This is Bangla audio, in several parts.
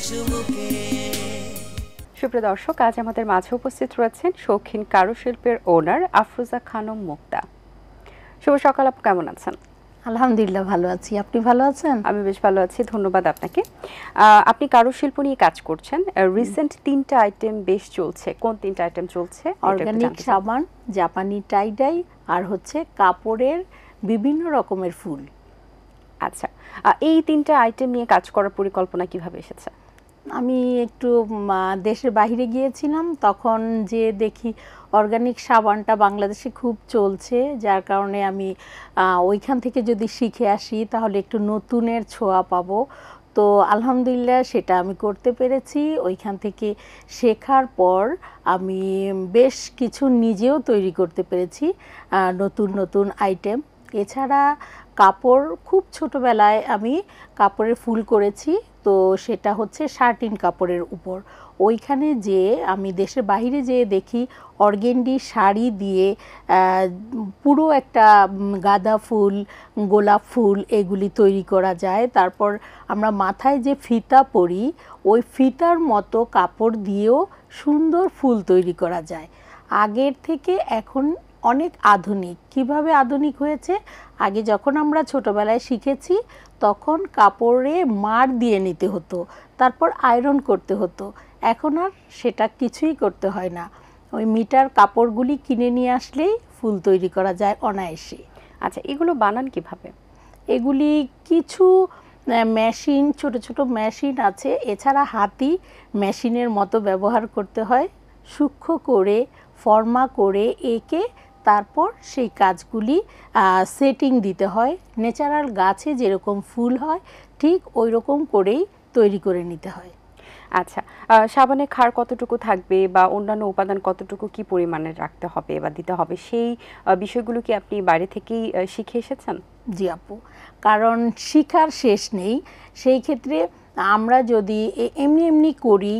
চুমুকে। সুপ্রিয় দর্শক, আজ আমাদের মাঝে উপস্থিত রয়েছেন শৌখিন কারুশিল্পের ওনার আফরোজা খানম মুক্তা। শুভ সকাল আপু, কেমন আছেন? আলহামদুলিল্লাহ ভালো আছি, আপনি ভালো আছেন? আমি বেশ ভালো আছি, ধন্যবাদ আপনাকে। আপনি কারুশিল্প নিয়ে কাজ করছেন, রিসেন্ট 3টা আইটেম বেশ চলছে। কোন 3টা আইটেম চলছে? অর্গানিক সাবান, জাপানি টাইডাই, আর হচ্ছে কাপড়ের বিভিন্ন রকমের ফুল। আচ্ছা, এই 3টা আইটেম নিয়ে কাজ করার পরিকল্পনা কিভাবে এসেছে? আমি একটু দেশের বাইরে গিয়েছিলাম, তখন যে দেখি অর্গানিক সাবানটা বাংলাদেশে খুব চলছে, যার কারণে আমি ওইখান থেকে যদি শিখে আসি তাহলে একটু নতুনের ছোঁয়া পাবো। তো আলহামদুলিল্লাহ সেটা আমি করতে পেরেছি। ওইখান থেকে শেখার পর আমি বেশ কিছু নিজেও তৈরি করতে পেরেছি, নতুন নতুন আইটেম। এছাড়া কাপড়, খুব ছোটোবেলায় আমি কাপড়ের ফুল করেছি, তো সেটা হচ্ছে শার্টিন কাপড়ের উপর। ওইখানে যে আমি দেশের বাইরে যেয়ে দেখি অর্গেন্ডি শাড়ি দিয়ে পুরো একটা গাঁদা ফুল, গোলাপ ফুল এগুলি তৈরি করা যায়। তারপর আমরা মাথায় যে ফিতা পরি, ওই ফিতার মতো কাপড় দিয়েও সুন্দর ফুল তৈরি করা যায়। আগের থেকে এখন অনেক আধুনিক। কিভাবে আধুনিক হয়েছে? আগে যখন আমরা ছোটোবেলায় শিখেছি তখন কাপড়ে মার দিয়ে নিতে হতো, তারপর আয়রন করতে হতো। এখন আর সেটা কিছুই করতে হয় না, ওই মিটার কাপড়গুলি কিনে নিয়ে আসলেই ফুল তৈরি করা যায় অনায়াসে। আচ্ছা, এগুলো বানান কিভাবে? এগুলি কিছু মেশিন, ছোট ছোট মেশিন আছে, এছাড়া হাতি মেশিনের মতো ব্যবহার করতে হয়। সূক্ষ্ম করে ফর্মা করে এঁকে তারপর সেই কাজগুলি সেটিং দিতে হয়। ন্যাচারাল গাছে যেরকম ফুল হয় ঠিক ওই রকম করেই তৈরি করে নিতে হয়। আচ্ছা, সাবানে ক্ষার কতটুকু থাকবে বা অন্যান্য উপাদান কতটুকু কি পরিমাণে রাখতে হবে বা দিতে হবে, সেই বিষয়গুলো কি আপনি বাইরে থেকেই শিখে এসেছেন? জি আপু, কারণ শিখার শেষ নেই। সেই ক্ষেত্রে আমরা যদি এমনি এমনি করি,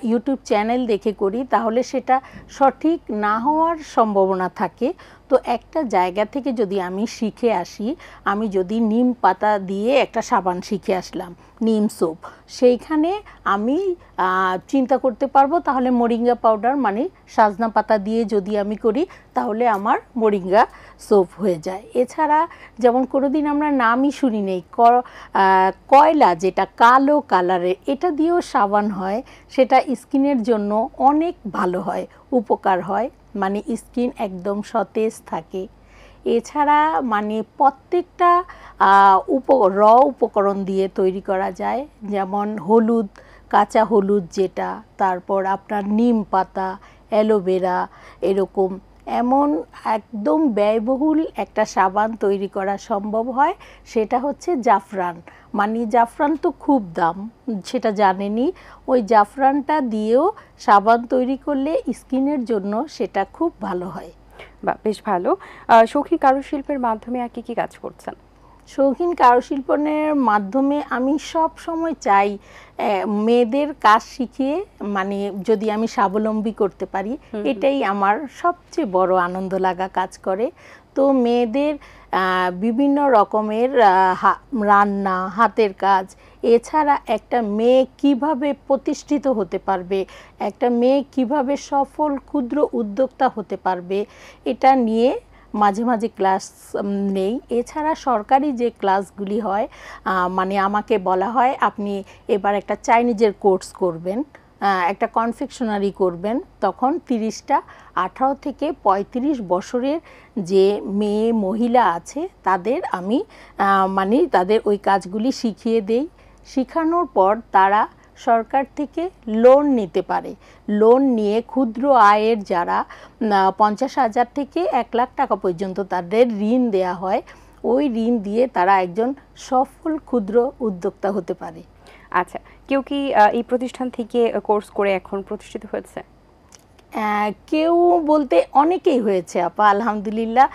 ইউটিউব চ্যানেল দেখে করি, তাহলে সেটা সঠিক না হওয়ার সম্ভাবনা থাকে। তো একটা জায়গা থেকে যদি আমি শিখে আসি, আমি যদি নিম পাতা দিয়ে একটা সাবান শিখে আসলাম, নিম সোপ, সেইখানে আমি চিন্তা করতে পারবো তাহলে মোরিঙ্গা পাউডার মানে সাজনা পাতা দিয়ে যদি আমি করি তাহলে আমার মোরিঙ্গা সোপ হয়ে যায়। এছাড়া যেমন কোনোদিন আমরা নামই শুনি নেই কয়লা, যেটা কালো কালারের, এটা দিয়েও সাবান হয়, সেটা স্কিনের জন্য অনেক ভালো হয়, উপকার হয়, মানে স্কিন একদম সতেজ থাকে। এছাড়া মানে প্রত্যেকটা উপকরণ দিয়ে তৈরি করা যায়, যেমন হলুদ, কাঁচা হলুদ যেটা, তারপর আপনার নিম পাতা, অ্যালোভেরা, এরকম এমন একদম ব্যয়বহুল একটা সাবান তৈরি করা সম্ভব হয়, সেটা হচ্ছে জাফরান। মানে জাফরান তো খুব দাম, সেটা জানেনই। ওই জাফরানটা দিয়েও সাবান তৈরি করলে স্কিনের জন্য সেটা খুব ভালো হয়। বা বেশ ভালো। শৌখিন কারুশিল্পের মাধ্যমে আর কি কি কাজ করছেন? শৌখিন কারুশিল্পের মাধ্যমে আমি সব সময় চাই মেয়েদের কাজ শিখিয়ে, মানে যদি আমি স্বাবলম্বী করতে পারি, এটাই আমার সবচেয়ে বড় আনন্দ লাগা কাজ করে। তো মেয়েদের বিভিন্ন রকমের রান্না, হাতের কাজ, এছাড়া একটা মেয়ে কিভাবে প্রতিষ্ঠিত হতে পারবে, একটা মেয়ে কিভাবে সফল ক্ষুদ্র উদ্যোক্তা হতে পারবে, এটা নিয়ে মাঝে মাঝে ক্লাস নেই। এছাড়া সরকারি যে ক্লাসগুলি হয়, মানে আমাকে বলা হয় আপনি এবার একটা চাইনিজের কোর্স করবেন, একটা কনফেকশনারি করবেন, তখন 30টা 18 থেকে 35 বছরের যে মেয়ে মহিলা আছে তাদের আমি মানে তাদের ওই কাজগুলি শিখিয়ে দেই। শেখানোর পর তারা সরকার থেকে লোন নিতে পারে। লোন নিয়ে ক্ষুদ্র আয়ের যারা 50,000 থেকে 1 লাখ টাকা পর্যন্ত তাদের ঋণ দেয়া হয়, ওই ঋণ দিয়ে তারা একজন সফল ক্ষুদ্র উদ্যোক্তা হতে পারে। আচ্ছা, কেউ কি এই প্রতিষ্ঠান থেকে কোর্স করে এখন প্রতিষ্ঠিত হয়েছে? কেউ বলতে অনেকেই হয়েছে আপা, আলহামদুলিল্লাহ।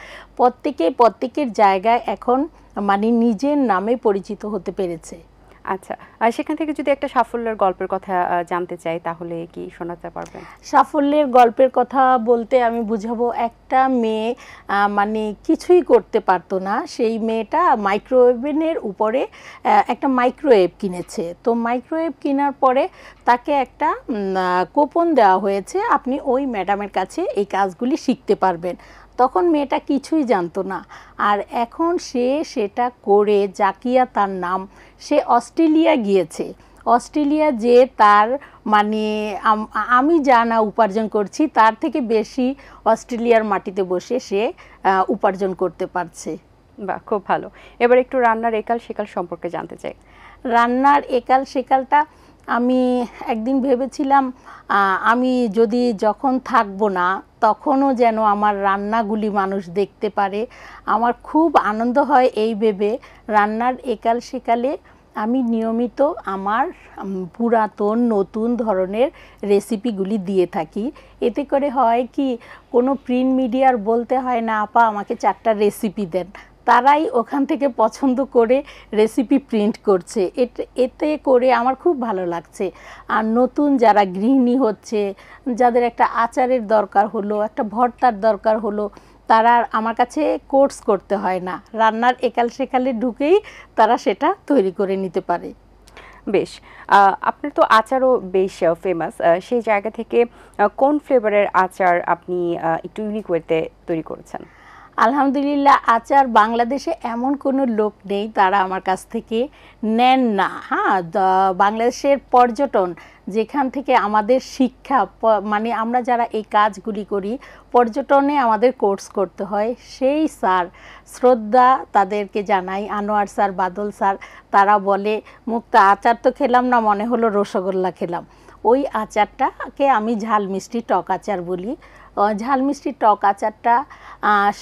প্রত্যেকের জায়গায় এখন মানে নিজের নামে পরিচিত হতে পেরেছে। আচ্ছা, সেখান থেকে যদি একটা সাফল্যের গল্পের কথা জানতে চাই তাহলে কি শোনাতে পারবেন? সাফল্যের গল্পের কথা বলতে আমি বুঝাবো, একটা মেয়ে মানে কিছুই করতে পারতো না, সেই মেয়েটা মাইক্রোওয়েভেনের উপরে একটা মাইক্রোওয়েভ কিনেছে। তো মাইক্রোওয়েভ কেনার পরে তাকে একটা কুপন দেওয়া হয়েছে, আপনি ওই ম্যাডামের কাছে এই কাজগুলি শিখতে পারবেন। তখন মেয়েটা কিছুই জানতো না, আর এখন সে সেটা করে, জাকিয়া তার নাম, সে অস্ট্রেলিয়া গিয়েছে। অস্ট্রেলিয়া যে তার মানে আমি যা না উপার্জন করছি তার থেকে বেশি অস্ট্রেলিয়ার মাটিতে বসে সে উপার্জন করতে পারছে। বাহ, খুব ভালো। এবার একটু রান্নার একাল সেকাল সম্পর্কে জানতে চাই। রান্নার একাল সেকালটা আমি একদিন ভেবেছিলাম, আমি যদি যখন থাকবো না তখনও যেন আমার রান্নাগুলি মানুষ দেখতে পারে। আমার খুব আনন্দ হয় এই ভেবে। রান্নার একাল সেকালে আমি নিয়মিত আমার পুরাতন নতুন ধরনের রেসিপিগুলি দিয়ে থাকি। এতে করে হয় কি, কোনো প্রিন্ট মিডিয়ার বলতে হয় না আপা আমাকে 4টা রেসিপি দেন, তারাই ওখান থেকে পছন্দ করে রেসিপি প্রিন্ট করছে। এতে করে আমার খুব ভালো লাগছে। আর নতুন যারা গৃহিণী হচ্ছে, যাদের একটা আচারের দরকার হলো, একটা ভর্তার দরকার হলো, তারা আমার কাছে কোর্স করতে হয় না, রান্নার একাল সেকালে ঢুকেই তারা সেটা তৈরি করে নিতে পারে। বেশ, আপনার তো আচারও বেশ ফেমাস। সেই জায়গা থেকে কোন ফ্লেভারের আচার আপনি একটু ইউনিক ওয়েতে তৈরি করেছেন? আলহামদুলিল্লাহ, আচার বাংলাদেশে এমন কোনো লোক নেই তারা আমার কাছ থেকে নেন না। হ্যাঁ, বাংলাদেশের পর্যটন, যেখান থেকে আমাদের শিক্ষা, মানে আমরা যারা এই কাজগুলি করি, পর্যটনে আমাদের কোর্স করতে হয়, সেই স্যার, শ্রদ্ধা তাদেরকে জানাই, আনোয়ার স্যার, বাদল স্যার, তারা বলে মুক্তা আচার তো খেলাম না, মনে হলো রসগোল্লা খেলাম। ওই আচারটাকে আমি ঝাল মিষ্টি টক আচার বলি। ঝাল মিষ্টি টক আচারটা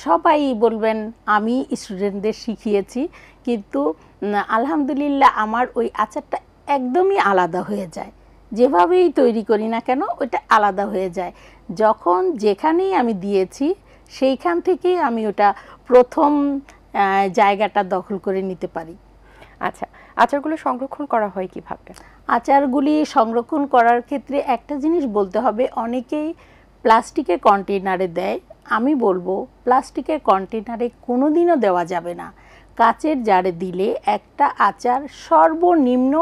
সবাই বলবেন আমি স্টুডেন্টদের শিখিয়েছি, কিন্তু আলহামদুলিল্লাহ আমার ওই আচারটা একদমই আলাদা হয়ে যায়। যেভাবেই তৈরি করি না কেন ওটা আলাদা হয়ে যায়। যখন যেখানেই আমি দিয়েছি সেইখান থেকেই আমি ওটা প্রথম জায়গাটা দখল করে নিতে পারি। আচ্ছা, আচারগুলো সংরক্ষণ করা হয় কিভাবে? আচারগুলি সংরক্ষণ করার ক্ষেত্রে একটা জিনিস বলতে হবে, অনেকেই প্লাস্টিকের কন্টেনারে দেয়। আমি বলবো প্লাস্টিকের কন্টেনারে কোনো দিনও দেওয়া যাবে না। কাচের জারে দিলে একটা আচার সর্বনিম্ন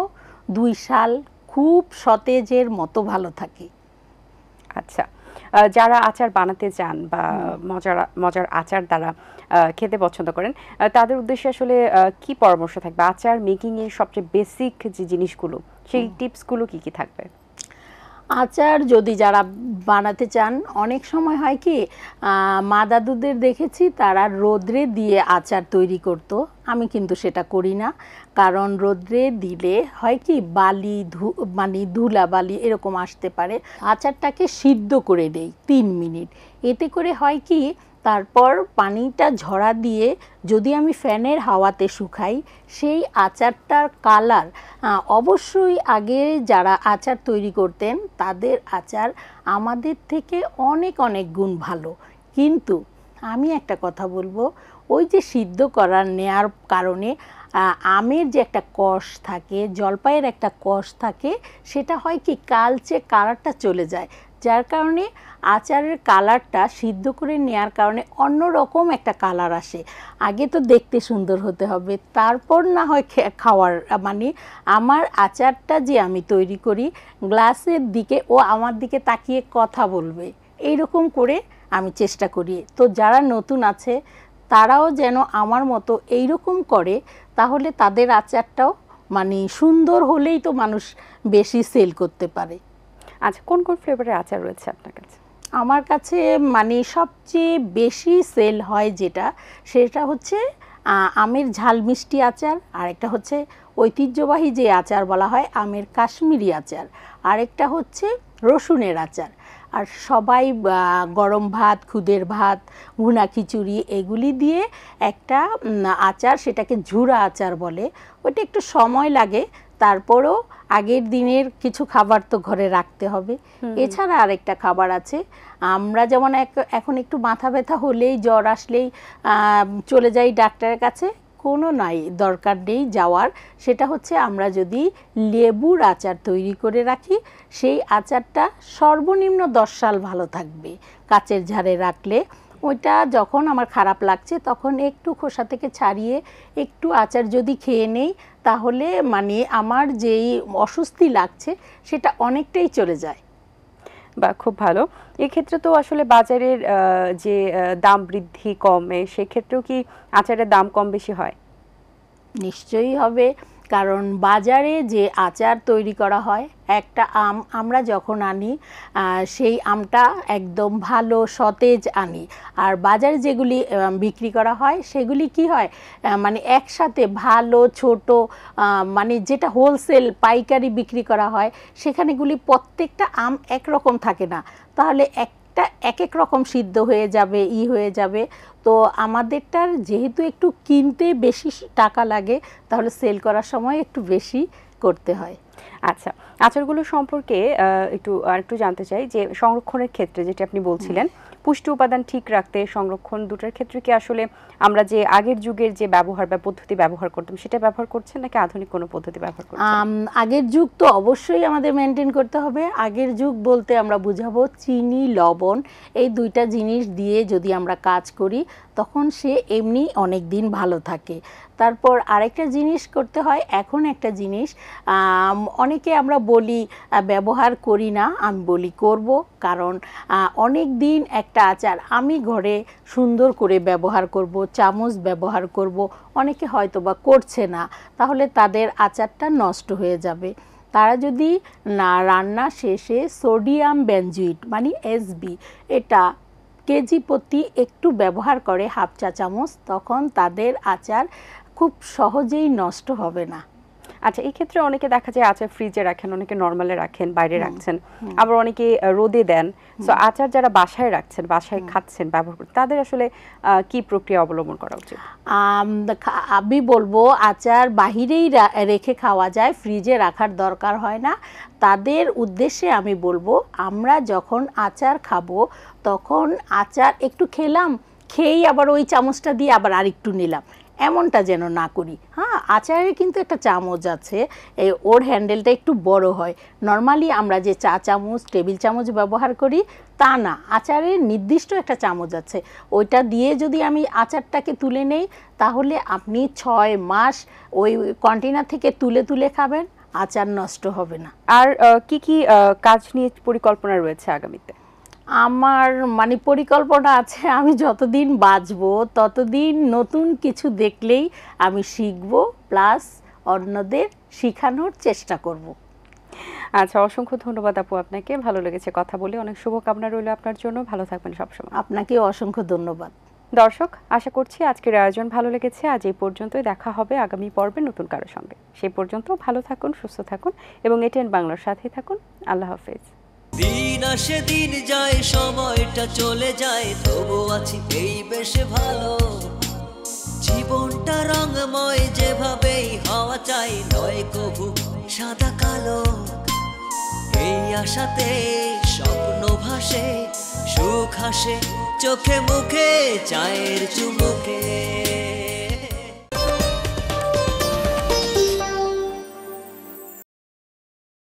2 সাল খুব সতেজের মতো ভালো থাকে। আচ্ছা, যারা আচার বানাতে চান বা মজার মজার আচার দ্বারা খেতে পছন্দ করেন, তাদের উদ্দেশ্যে আসলে কি পরামর্শ থাকবে? আচার মেকিং এর সবচেয়ে বেসিক যে জিনিসগুলো, সেই টিপসগুলো কি কি থাকবে? আচার যদি যারা বানাতে চান, অনেক সময় হয় কি, মা দাদুদের দেখেছি তারা রোদ্রে দিয়ে আচার তৈরি করত। আমি কিন্তু সেটা করি না, কারণ রোদ্রে দিলে হয় কি বালি মানে ধুলা বালি এরকম আসতে পারে। আচারটাকে সিদ্ধ করে দেই 3 মিনিট। এতে করে হয় কি, তারপর পানিটা ঝরা দিয়ে যদি আমি ফ্যানের হাওয়াতে শুকাই, সেই আচারটার কালার, অবশ্যই আগে যারা আচার তৈরি করতেন তাদের আচার আমাদের থেকে অনেক অনেক গুণ ভালো। কিন্তু আমি একটা কথা বলবো, ওই যে সিদ্ধ করার নেয়ার কারণে আমের যে একটা কষ থাকে, জলপাইয়ের একটা কষ থাকে, সেটা হয় কি কালচে কালারটা চলে যায়, যার কারণে আচারের কালারটা সিদ্ধ করে নেওয়ার কারণে অন্যরকম একটা কালার আসে। আগে তো দেখতে সুন্দর হতে হবে, তারপর না হয় খাওয়ার, মানে আমার আচারটা যে আমি তৈরি করি, গ্লাসের দিকে ও আমার দিকে তাকিয়ে কথা বলবে, এইরকম করে আমি চেষ্টা করি। তো যারা নতুন আছে তারাও যেন আমার মতো এইরকম করে, তাহলে তাদের আচারটাও মানে সুন্দর হলেই তো মানুষ বেশি সেল করতে পারে। আচ্ছা, কোন কোন ফ্লেভারের আচার রয়েছে আপনার কাছে? আমার কাছে মানে সবচেয়ে বেশি সেল হয় যেটা, সেটা হচ্ছে আমের ঝাল মিষ্টি আচার, আরেকটা হচ্ছে ঐতিহ্যবাহী যে আচার বলা হয় আমের কাশ্মীরি আচার, আরেকটা হচ্ছে রসুনের আচার। আর সবাই গরম ভাত, খুদের ভাত, ভুনা খিচুড়ি এগুলি দিয়ে একটা আচার, সেটাকে ঝুরা আচার বলে। ওটা একটু সময় লাগে, তারপরেও আগের দিনের কিছু খাবার তো ঘরে রাখতে হবে। এছাড়া আরেকটা খাবার আছে, আমরা যেমন এখন একটু মাথা ব্যথা হলেই, জ্বর আসলেই চলে যাই ডাক্তারের কাছে, কোনো নাই দরকার নেই যাওয়ার। সেটা হচ্ছে আমরা যদি লেবুর আচার তৈরি করে রাখি, সেই আচারটা সর্বনিম্ন 10 সাল ভালো থাকবে কাচের ঝাড়ে রাখলে। ওইটা যখন আমার খারাপ লাগছে তখন একটু খোসা থেকে ছাড়িয়ে একটু আচার যদি খেয়ে নেই, তাহলে মানে আমার যেই অস্বস্তি লাগছে সেটা অনেকটাই চলে যায়। বা খুব ভালো। এক্ষেত্রে তো আসলে বাজারের যে দাম বৃদ্ধি কমে, সেক্ষেত্রেও কি আচারের দাম কম বেশি হয়? নিশ্চয়ই হবে, কারণ বাজারে যে আচার তৈরি করা হয়, একটা আম আমরা যখন আনি সেই আমটা একদম ভালো সতেজ আনি, আর বাজারে যেগুলি বিক্রি করা হয় সেগুলি কি হয়, মানে একসাথে ভালো ছোট মানে যেটা হোলসেল পাইকারি বিক্রি করা হয় সেখানেগুলি প্রত্যেকটা আম একরকম থাকে না, তাহলে একটা এক এক রকম সিদ্ধ হয়ে যাবে হয়ে যাবে। তো আমাদেরটার যেহেতু একটু কিনতে বেশি টাকা লাগে, তাহলে সেল করার সময় একটু বেশি করতে হয়। আচ্ছা, আচারগুলো সম্পর্কে একটু জানতে চাই যে সংরক্ষণের ক্ষেত্রে যেটা আপনি বলছিলেন, পুষ্টি উপাদান ঠিক রাখতে সংরক্ষণ দুটার ক্ষেত্রে কি আসলে আমরা যে আগের যুগের যে ব্যবহার বা পদ্ধতি ব্যবহার করতাম সেটা ব্যবহার করছেন নাকি আধুনিক কোনো পদ্ধতি ব্যবহার করছেন? আগের যুগ তো অবশ্যই আমাদের মেনটেন করতে হবে। আগের যুগ বলতে আমরা বুঝাবো চিনি, লবণ, এই দুইটা জিনিস দিয়ে যদি আমরা কাজ করি তখন সে এমনি অনেক দিন ভালো থাকে। তারপর আরেকটা জিনিস করতে হয়, এখন একটা জিনিস অনেকে আমরা বলি ব্যবহার করি না, আমি বলি করব, কারণ অনেক দিন একটা আচার আমি ঘরে সুন্দর করে ব্যবহার করব, চামচ ব্যবহার করব, অনেকে হয়তো বা করছে না, তাহলে তাদের আচারটা নষ্ট হয়ে যাবে। তারা যদি না রান্না শেষে সোডিয়াম বেনজুইট মানে এসবি এটা কেজি প্রতি একটু ব্যবহার করে হাফ চা চামচ, তখন তাদের আচার খুব সহজেই নষ্ট হবে না। আচ্ছা, এই ক্ষেত্রে অনেকে দেখা যায় আচার ফ্রিজে রাখেন, অনেকে নরমালে রাখেন, বাইরে রাখছেন, আবার অনেকে রোদে দেন। সো আচার যারা বাসায় রাখছেন, বাসায় খাচ্ছেন, ব্যবহার করছেন, তাদের আসলে কি প্রক্রিয়া অবলম্বন করা উচিত? আমি বলবো আচার বাহিরেই রেখে খাওয়া যায়, ফ্রিজে রাখার দরকার হয় না। তাদের উদ্দেশ্যে আমি বলবো, আমরা যখন আচার খাবো তখন আচার একটু খেলাম, খেয়েই আবার ওই চামচটা দিয়ে আবার আরেকটু নিলাম, এমনটা যেন না করি। হ্যাঁ, আচারের কিন্তু একটা চামচ আছে, ওর হ্যান্ডেলটা একটু বড় হয়। নর্মালি আমরা যে চা চামচ, টেবিল চামচ ব্যবহার করি তা না, আচারের নির্দিষ্ট একটা চামচ আছে, ওইটা দিয়ে যদি আমি আচারটাকে তুলে নেই তাহলে আপনি 6 মাস ওই কন্টেনার থেকে তুলে তুলে খাবেন, আচার নষ্ট হবে না। আর কি কি কাজ নিয়ে পরিকল্পনা রয়েছে আগামীতে? আমার মানে পরিকল্পনা আছে, আমি যতদিন বাঁচবো ততদিন নতুন কিছু দেখলেই আমি শিখব, প্লাস অন্যদের শেখানোর চেষ্টা করব। আচ্ছা, অসংখ্য ধন্যবাদ আপু আপনাকে, ভালো লেগেছে কথা বলে, অনেক শুভকামনা রইল আপনার জন্য, ভালো থাকবেন সবসময়। আপনাকেও অসংখ্য ধন্যবাদ। দর্শক, আশা করছি আজকের আয়োজন ভালো লেগেছে। আজ এই পর্যন্তই, দেখা হবে আগামী পর্বে নতুন কারোর সঙ্গে। সেই পর্যন্ত ভালো থাকুন, সুস্থ থাকুন এবং এটিএন বাংলার সাথেই থাকুন। আল্লাহ হাফেজ। দিন আসে দিন যায়, সময়টা চলে যায়, তবু আছি এই বেশ ভালো। জীবনটা রঙময়, যেভাবেই হওয়া চাই, নয় কভু সাদা কালো। এই আশাতে স্বপ্ন ভাসে, সুখ হাসে চোখে মুখে, চায়ের চুমুকে।